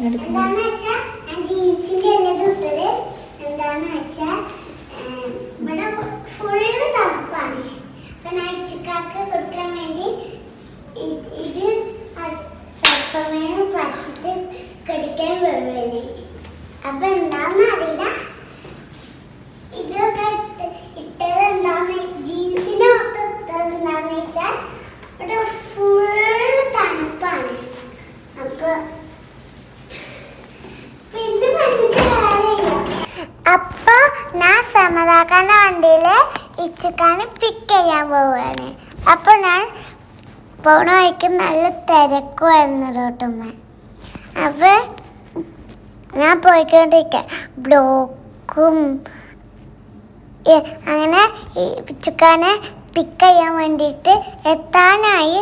എന്താന്ന് വെച്ചാൽ ഞാൻ ജീൻസിന്റെ എല്ലാം ഇട്ടത് എന്താന്ന് വെച്ചാൽ ഇവിടെ ഫുള്ള് തണുപ്പാണ്. അപ്പൊ ഞാൻ ഇച്ചുക്കാക്ക് കൊടുക്കാൻ വേണ്ടി ഇത് സമയം പച്ചിട്ട് കടിക്കാൻ വേണ്ടി. അപ്പൊ എന്താന്ന് അറിയില്ല, ഇതൊക്കെ ഇട്ടത് എന്താന്ന് ജീൻസിന്റെ മൊത്തം ഇട്ടത് എന്താന്ന് വെച്ചാൽ ഇവിടെ ഫുള്ള് തണുപ്പാണ്. അപ്പൊ പിന്നെ പറഞ്ഞിട്ട് കാര്യമില്ല. അപ്പൊ ഞാൻ സമതാക്കാന്റെ വണ്ടിയില് ഇച്ചുക്കാനെ പിക്ക് ചെയ്യാൻ പോവുകയാണ്. അപ്പൊ ഞാൻ പോണ വഴിക്ക് നല്ല തിരക്കുമായിരുന്നു റോട്ടുമ്മ. അപ്പൊ ഞാൻ പോയിക്കൊണ്ടിരിക്കുക ബ്ലോക്കും. അങ്ങനെ ഇച്ചുക്കാനെ പിക്ക് ചെയ്യാൻ വേണ്ടിയിട്ട് എത്താനായി.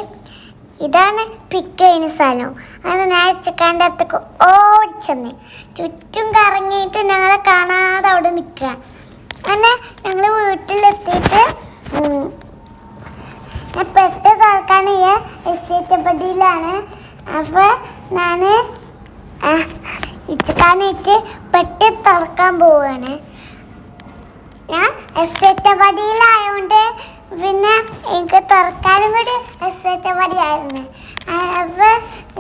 ഇതാണ് പിക്ക് ചെയ്യുന്ന സ്ഥലം. അങ്ങനെ ഞാൻ ഇച്ചുക്കാൻ്റെ അടുത്തേക്ക് ഓടിച്ചെന്ന് ചുറ്റും കറങ്ങിയിട്ട് ഞങ്ങളെ കാണാതെ അവിടെ നിൽക്കുക. അങ്ങനെ ഞങ്ങൾ വീട്ടിലെത്തിയിട്ട് ഞാൻ പെട്ട് തുറക്കാൻ എസ്റ്റേറ്റ് പടിയിലാണ്. അപ്പോൾ ഞാൻ ഇച്ചുക്കാനായിട്ട് പെട്ട് തുറക്കാൻ പോവുകയാണ്. ഞാൻ എസ്റ്റേറ്റ് പടിയിലായതുകൊണ്ട് പിന്നെ എനിക്ക് തുറക്കാനും കൂടി എസ്റ്റേറ്റ് പടിയായിരുന്നു. അപ്പോൾ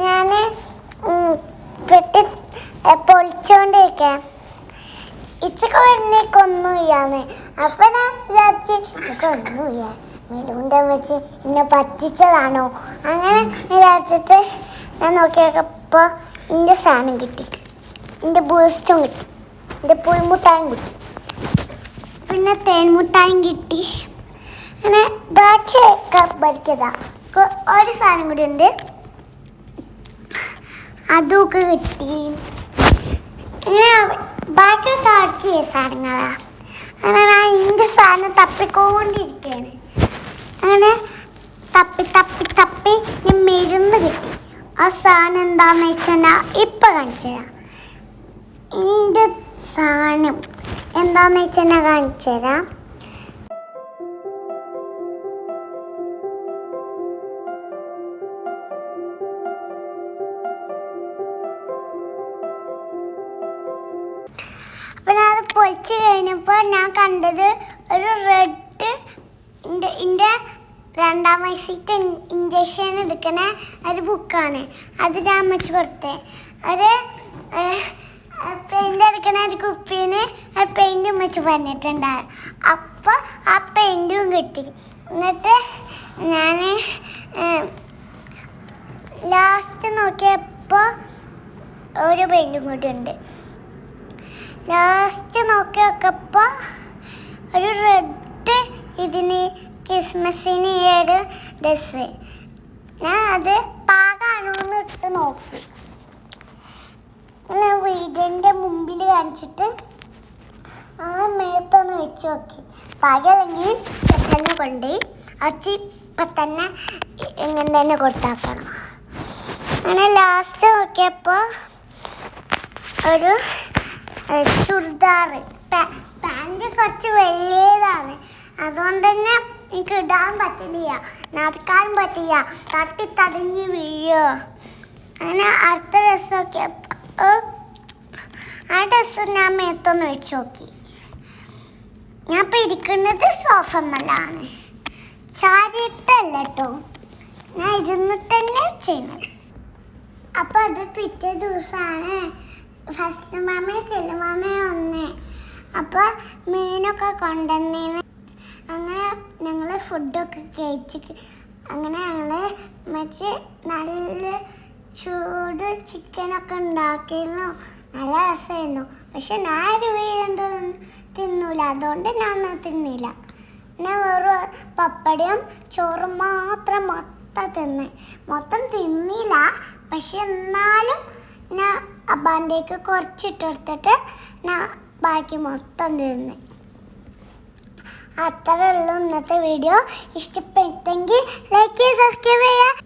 ഞാൻ പെട്ട് പൊളിച്ചുകൊണ്ടിരിക്കാം. ഇച്ചക്ക് വരുന്നേക്കൊന്നുമില്ലാന്ന്. അപ്പം ഞാൻ വിചാരിച്ച് എനിക്കൊന്നുമില്ല, മെലുവിൻ്റെ വെച്ച് എന്നെ പറ്റിച്ചതാണോ അങ്ങനെ വിചാരിച്ചിട്ട് ഞാൻ നോക്കിയപ്പോൾ എൻ്റെ സാധനം കിട്ടി, എൻ്റെ ബൂസ്റ്റും കിട്ടി, എൻ്റെ പുൽമുട്ടായും കിട്ടി, പിന്നെ തേൻമുട്ടായും കിട്ടി. അങ്ങനെ ബാക്കിയൊക്കെ പഠിക്കതാ. ഒരു സാധനം കൂടി ഉണ്ട്, അതൊക്കെ കിട്ടി. ഇങ്ങനെ ബാക്കിയൊക്കെ ആക്കിയ സാധനങ്ങളാ. അങ്ങനെ ഞാൻ എൻ്റെ സാധനം തപ്പിക്കൊണ്ടിരിക്കുകയാണ്. അങ്ങനെ തപ്പി ഞാൻ മരുന്ന് കിട്ടി. ആ സാധനം എന്താണെന്ന് വെച്ചാൽ ഇപ്പം കാണിച്ചു തരാം. എൻ്റെ സാധനം എന്താണെന്ന് വെച്ചാൽ കാണിച്ചു തരാം. അപ്പം ഞാനത് പൊളിച്ച് കഴിഞ്ഞപ്പോൾ ഞാൻ കണ്ടത് ഒരു റെഡ് എൻ്റെ 2ാം വയസ്സിട്ട് ഇഞ്ചക്ഷൻ എടുക്കുന്ന ഒരു ബുക്കാണ്. അത് ഞാൻ വെച്ച് കൊടുത്തേ. ഒരു പെയിൻ്റ് എടുക്കുന്ന ഒരു കുപ്പീന് പെയിൻറ്റും വെച്ച് പറഞ്ഞിട്ടുണ്ടായിരുന്നു. അപ്പോൾ ആ പെയിൻറ്റും കിട്ടി. എന്നിട്ട് ഞാൻ ലാസ്റ്റ് നോക്കിയപ്പോൾ ഒരു പെയിൻറ്റും കൂടി ഉണ്ട്. ലാസ്റ്റ് നോക്കി നോക്കപ്പോൾ ഒരു റെഡ് ഇതിന് ക്രിസ്മസിന് ഈ ഒരു ഡ്രസ്സ്. ഞാൻ അത് പാകാണോ എന്ന് ഇട്ട് നോക്കി. ഞാൻ വീടിൻ്റെ മുമ്പിൽ കാണിച്ചിട്ട് ആ മേത്തൊന്ന് വെച്ച് നോക്കി. പാകല്ലെങ്കിൽ പെട്ടെന്ന് കൊണ്ടുപോയി അച്ഛ ഇപ്പം തന്നെ ഇങ്ങനെ തന്നെ കൊടുത്താക്കണം. അങ്ങനെ ലാസ്റ്റ് നോക്കിയപ്പോൾ ഒരു ചുരിദാറ്, പാൻറ് കുറച്ച് വലിയതാണ്. അതുകൊണ്ട് തന്നെ എനിക്ക് ഇടാൻ പറ്റില്ല, നടക്കാൻ പറ്റില്ല, തട്ടിത്തടഞ്ഞ് വീഴോ. അങ്ങനെ അടുത്ത ഡ്രസ്സൊക്കെ ആ ഡ്രസ്സ് ഞാൻ മേത്തൊന്ന് വെച്ച് നോക്കി. ഞാൻ ഇപ്പം ഇരിക്കുന്നത് സോഫമ്മലാണ്, ചാരിട്ടല്ല കേട്ടോ, ഞാൻ ഇരുന്നിട്ട് തന്നെ ചെയ്യുന്നത്. അപ്പം അത് പിറ്റേ ദിവസമാണ് ഫസ്റ്റ് മാമയെ ചെല്ലുമാമയെ വന്നേ. അപ്പോൾ മീനൊക്കെ കൊണ്ടുവന്നേന്ന്. അങ്ങനെ ഞങ്ങൾ ഫുഡൊക്കെ കഴിച്ച് അങ്ങനെ ഞങ്ങൾ വെച്ച് നല്ല ചൂട് ചിക്കനൊക്കെ ഉണ്ടാക്കിയിരുന്നു. നല്ല രസമായിരുന്നു. പക്ഷെ ഞാൻ ഒരു വീഴെന്തോ തിന്നൂല, അതുകൊണ്ട് ഞാൻ തിന്നില്ല. ഞാൻ വെറും പപ്പടയും ചോറും മാത്രം മൊത്തം തിന്നില്ല. പക്ഷെ എന്നാലും ഞാൻ അബ്ബാൻ്റെക്ക് കുറച്ചിട്ടെടുത്തിട്ട് ഞാൻ ബാക്കി മൊത്തം തിന്ന്. അത്രേ ഉള്ളൂ ഇന്നത്തെ വീഡിയോ. ഇഷ്ടപ്പെട്ടെങ്കിൽ ലൈക്ക് ചെയ്യുക, സബ്സ്ക്രൈബ് ചെയ്യുക.